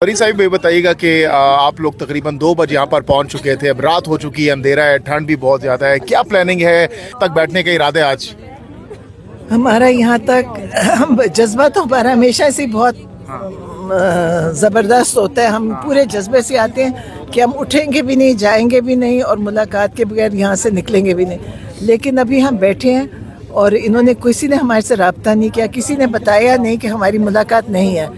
फरीद साहब ये बताइएगा कि आप लोग तकरीबन 2 बजे यहाँ पर पहुँच चुके थे, अब रात हो चुकी है, अंधेरा है, ठंड भी बहुत ज़्यादा है, क्या प्लानिंग है तक बैठने का इरादा है आज? हमारा यहाँ तक जज्बा तो हमारा हमेशा से बहुत ज़बरदस्त होता है। हम पूरे जज्बे से आते हैं कि हम उठेंगे भी नहीं, जाएंगे भी नहीं और मुलाकात के बगैर यहाँ से निकलेंगे भी नहीं। लेकिन अभी हम बैठे हैं और इन्होंने किसी ने हमारे से रब्ता नहीं किया, किसी ने बताया नहीं कि हमारी मुलाकात नहीं है।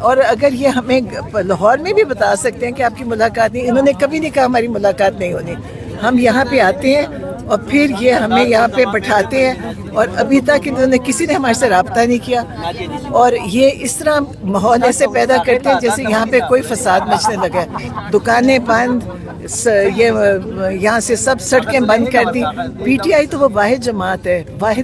और अगर ये हमें लाहौर में भी बता सकते हैं कि आपकी मुलाकात नहीं, इन्होंने कभी नहीं कहा हमारी मुलाकात नहीं होनी। हम यहाँ पे आते हैं और फिर ये हमें यहाँ पे बैठाते हैं और अभी तक इन्होंने किसी ने हमारे से रब्ता नहीं किया। और ये इस तरह माहौल ऐसे पैदा करते हैं जैसे यहाँ पे कोई फसाद मचने लगा है। दुकानें बंद, ये यहाँ से सब सड़कें बंद कर दी। पीटीआई तो वो वाहिद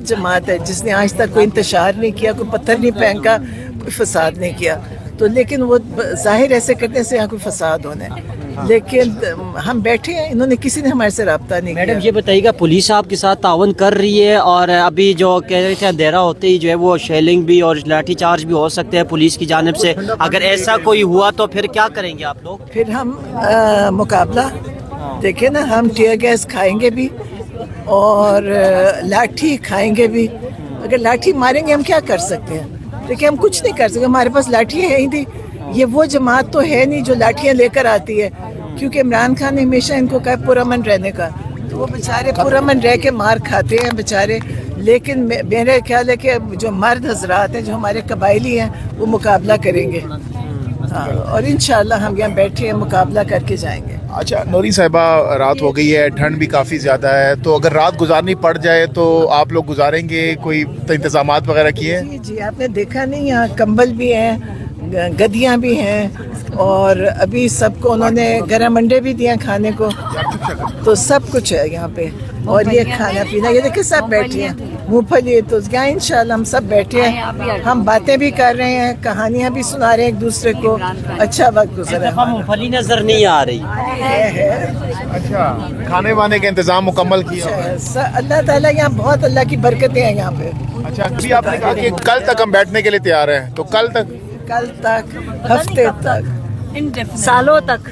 जमात है जिसने आज तक कोई इंतशार नहीं किया, कोई पत्थर नहीं फेंका, कोई फसाद नहीं किया। तो लेकिन वो जाहिर ऐसे करने से यहाँ कोई फसाद होना है। लेकिन हम बैठे हैं, इन्होंने किसी ने हमारे से रब्ता नहीं किया। मैडम ये बताइएगा, पुलिस आपके साथ तावन कर रही है और अभी जो कह रहे थे अंधेरा होते ही जो है वो शेलिंग भी और लाठी चार्ज भी हो सकते हैं पुलिस की जानिब से, अगर ऐसा कोई हुआ तो फिर क्या करेंगे आप लोग? फिर हम मुकाबला देखें ना, हम टीयर गैस खाएंगे भी और लाठी खाएंगे भी। अगर लाठी मारेंगे हम क्या कर सकते हैं? देखिए हम कुछ नहीं कर सकते, हमारे पास लाठी है ही नहीं। ये वो जमात तो है नहीं जो लाठियाँ लेकर आती है, क्योंकि इमरान खान ने हमेशा इनको कहा पुरअमन रहने का, तो वो बेचारे पुरअमन रह के मार खाते हैं बेचारे। लेकिन मेरा ख्याल है कि जो मर्द हजरात हैं, जो हमारे कबायली हैं, वो मुकाबला करेंगे। हाँ, और इंशाल्लाह हम यहाँ बैठे हैं, मुकाबला करके जाएंगे। अच्छा नूरी साहिबा, रात हो गई है, ठंड भी काफ़ी ज़्यादा है, तो अगर रात गुजारनी पड़ जाए तो आप लोग गुजारेंगे? कोई इंतजामात वगैरह किए? जी, आपने देखा नहीं, यहाँ कंबल भी हैं, गद्दियाँ भी हैं और अभी सबको उन्होंने गरम अंडे भी दिए खाने को, तो सब कुछ है यहाँ पे। और ये खाना पीना, ये देखिए सब बैठे हैं, मूंगफली तो यहाँ इंशाल्लाह हम सब बैठे हैं, हम बातें भी कर रहे हैं, कहानियाँ भी सुना रहे हैं एक दूसरे को। अच्छा वक्त गुजरा है। मूंगफली नजर नहीं आ रही है। अच्छा, खाने वाने का इंतजाम मुकम्मल किया? अल्लाह ताला, यहाँ बहुत अल्लाह की बरकतें हैं यहाँ पे। अच्छा, अभी आपने कहा कि कल तक हम बैठने के लिए तैयार हैं, तो कल तक, हफ्ते तक, सालों तक,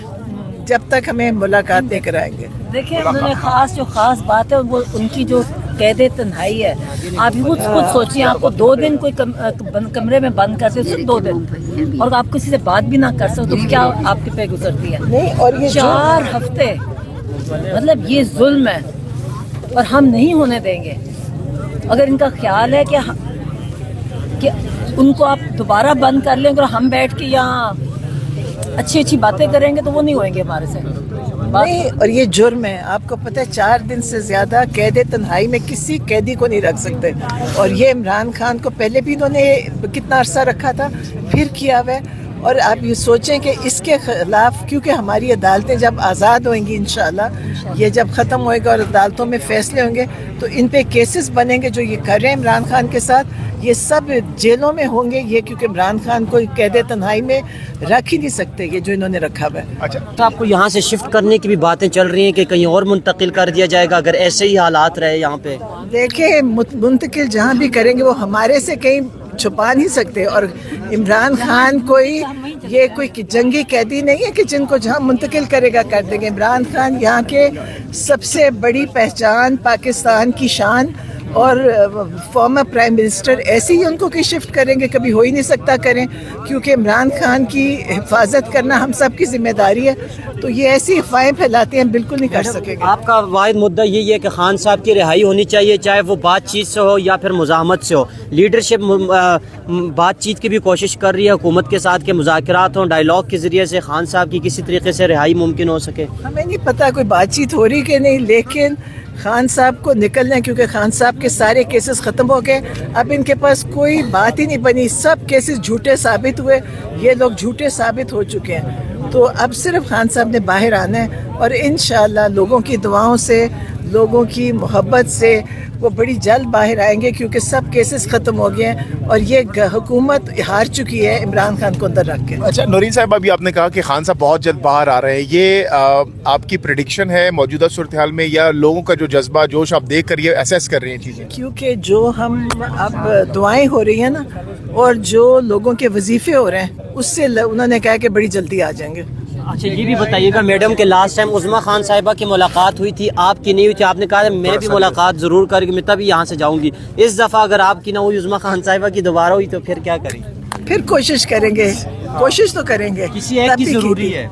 जब तक हमें मुलाकात नहीं कराएंगे। देखिए उन्होंने जो खास बात है वो उनकी जो कैदे तन्हाई है। आप खुद सोचिए, आपको 2 दिन कोई कमरे में बंद कर सकते, सिर्फ 2 दिन, और आप किसी से बात भी ना कर सकते, तो क्या आपके पे गुजरती है? नहीं, और ये 4 हफ्ते, मतलब ये जुल्म है और हम नहीं होने देंगे। अगर इनका ख्याल है कि उनको आप दोबारा बंद कर लेंगे और हम बैठ के यहाँ अच्छी अच्छी बातें करेंगे, तो वो नहीं होएंगे हमारे से। नहीं, और ये जुर्म है, आपको पता है 4 दिन से ज्यादा कैदे तन्हाई में किसी कैदी को नहीं रख सकते। और ये इमरान खान को पहले भी इन्होंने कितना अरसा रखा था, फिर किया हुआ है। और आप ये सोचें कि इसके खिलाफ, क्योंकि हमारी अदालतें जब आज़ाद होंगी इंशाल्लाह, ये जब ख़त्म होएगा और अदालतों में फ़ैसले होंगे, तो इन पे केसेस बनेंगे जो ये कर रहे हैं इमरान खान के साथ, ये सब जेलों में होंगे ये, क्योंकि इमरान खान को कैद तन्हाई में रख ही नहीं सकते ये जो इन्होंने रखा हुआ है। अच्छा, तो आपको यहाँ से शिफ्ट करने की भी बातें चल रही हैं कि कहीं और मुंतकिल कर दिया जाएगा अगर ऐसे ही हालात रहे यहाँ पे? देखिए मुंतकिल जहाँ भी करेंगे वो हमारे से कहीं छुपा नहीं सकते। और इमरान खान ये कोई जंगी कैदी नहीं है कि जिनको जहाँ मुंतकिल करेगा कर देंगे। इमरान खान यहाँ के सबसे बड़ी पहचान, पाकिस्तान की शान और फॉर्मर प्राइम मिनिस्टर, ऐसे ही उनको की शिफ्ट करेंगे? कभी हो ही नहीं सकता करें, क्योंकि इमरान खान की हिफाजत करना हम सब की जिम्मेदारी है। तो ये ऐसी अफवाहें फैलाते हैं, बिल्कुल नहीं कर सकेंगे। आपका वाहिद मुद्दा यही है कि खान साहब की रिहाई होनी चाहिए, चाहे वो बातचीत से हो या फिर मुज़ाहमत से हो। लीडरशिप बातचीत की भी कोशिश कर रही है हुकूमत के साथ, के मुज़ाकरात हों, डायलॉग के ज़रिए से खान साहब की किसी तरीके से रिहाई मुमकिन हो सके। हमें नहीं पता कोई बातचीत हो रही कि नहीं, लेकिन खान साहब को निकलना है, क्योंकि खान साहब के सारे केसेस ख़त्म हो गए। अब इनके पास कोई बात ही नहीं बनी, सब केसेस झूठे साबित हुए, ये लोग झूठे साबित हो चुके हैं। तो अब सिर्फ खान साहब ने बाहर आना है और इंशाअल्लाह लोगों की दुआओं से, लोगों की मोहब्बत से वो बड़ी जल्द बाहर आएंगे, क्योंकि सब केसेस ख़त्म हो गए हैं और ये हुकूमत हार चुकी है इमरान खान को अंदर रख के। अच्छा नौरीन साहब, अभी आपने कहा कि खान साहब बहुत जल्द बाहर आ रहे हैं, ये आपकी प्रेडिक्शन है मौजूदा सूरत हाल में, या लोगों का जो जज्बा जोश आप देख कर ये असेस कर रहे हैं चीज़ें? क्योंकि जो हम अब दुआएं हो रही हैं ना, और जो लोगों के वजीफे हो रहे हैं, उससे उन्होंने कहा कि बड़ी जल्दी आ जाएंगे। अच्छा ये भी बताइएगा मैडम के लास्ट टाइम उज़्मा खान साहिबा की मुलाकात हुई थी, आपकी नहीं हुई थी, आपने कहा मैं भी मुलाकात ज़रूर करके मैं तभी यहाँ से जाऊँगी। इस दफ़ा अगर आपकी ना हुई उज़्मा खान साहिबा की दोबारा हुई तो फिर क्या करेंगे? फिर कोशिश करेंगे, कोशिश तो करेंगे। किसी एक की ज़रूरी है,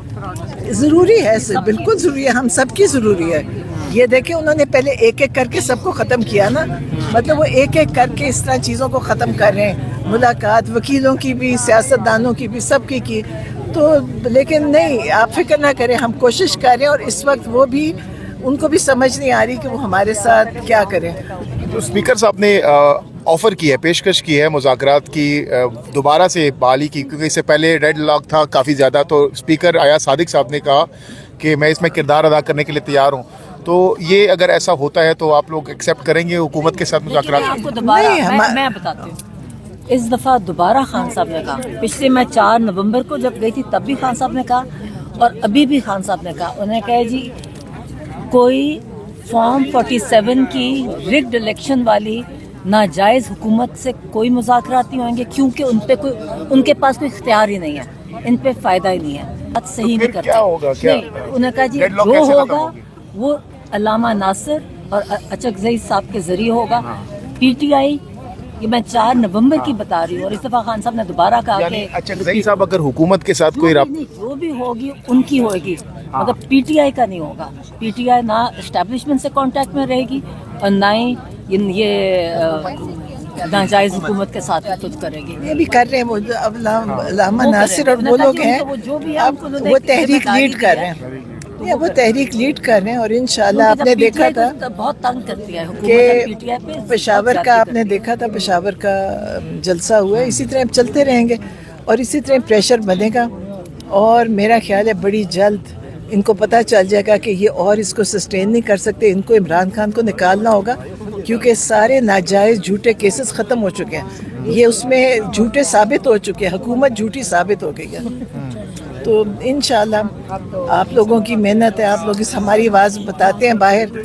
ज़रूरी है, बिल्कुल ज़रूरी है, हम सबकी ज़रूरी है। ये देखें उन्होंने पहले एक एक करके सबको ख़त्म किया ना, मतलब वो एक एक करके इस तरह चीज़ों को ख़त्म कर रहे हैं, मुलाकात वकीलों की भी, सियासतदानों की भी, सबकी की। तो लेकिन नहीं, आप फिक्र ना करें, हम कोशिश कर रहे हैं, और इस वक्त वो भी, उनको भी समझ नहीं आ रही कि वो हमारे साथ क्या करें। तो स्पीकर साहब ने ऑफ़र की है, पेशकश की है मुज़ाकरात की दोबारा से बहाली की, क्योंकि इससे पहले डेड लॉक था काफ़ी ज़्यादा। तो स्पीकर आया सादिक साहब ने कहा कि मैं इसमें किरदार अदा करने के लिए तैयार हूँ। तो ये अगर ऐसा होता है तो आप लोग एक्सेप्ट करेंगे हुकूमत के साथ मुज़ाकरात? आपको दोबारा मैं बताती हूँ, इस दफ़ा दोबारा खान साहब ने कहा, पिछले मैं 4 नवंबर को जब गई थी तब भी खान साहब ने कहा, और अभी भी खान साहब ने कहा, उन्होंने कहा जी कोई फॉर्म 47 की रिग्ड इलेक्शन वाली नाजायज़ हुकूमत से कोई मुज़ाकरात नहीं होंगे, क्योंकि उनके पास कोई इख्तियार ही नहीं है, इन पे फ़ायदा ही नहीं है, बात सही नहीं करते। क्या होगा? क्या उन्होंने कहा जी जो होगा वो अल्लामा नासिर और अचकज़ई साहब के ज़रिए होगा। PTI, ये मैं 4 नवंबर की बता रही हूँ, और इस दफ़ा खान साहब ने दोबारा कहा कि अचकज़ई साहब अगर हुकूमत के साथ कोई जो भी होगी उनकी होगी, मगर PTI का नहीं होगा। PTI ना एस्टेब्लिशमेंट से कांटेक्ट में रहेगी और ना ही ये नाजायज़ हुकूमत के साथ कुछ करेगी। ये भी कर रहे हैं वो, अब अल्लामा नासिर और वो लोग हैं, वो तहरीक लीड कर रहे हैं, वो तहरीक लीड कर रहे हैं। और इंशाल्लाह आपने देखा था बहुत तंग करती है कि पेशावर का, आपने देखा था पेशावर का जलसा हुआ है, इसी तरह चलते रहेंगे और इसी तरह प्रेशर बनेगा। और मेरा ख्याल है बड़ी जल्द इनको पता चल जाएगा कि ये और इसको सस्टेन नहीं कर सकते, इनको इमरान खान को निकालना होगा, क्योंकि सारे नाजायज़ झूठे केसेस ख़त्म हो चुके हैं, ये उसमें झूठे साबित हो चुके हैं, हुकूमत झूठी साबित हो गई है। तो इंशाल्लाह आप लोगों की मेहनत है, आप लोग इस हमारी आवाज़ बताते हैं बाहर।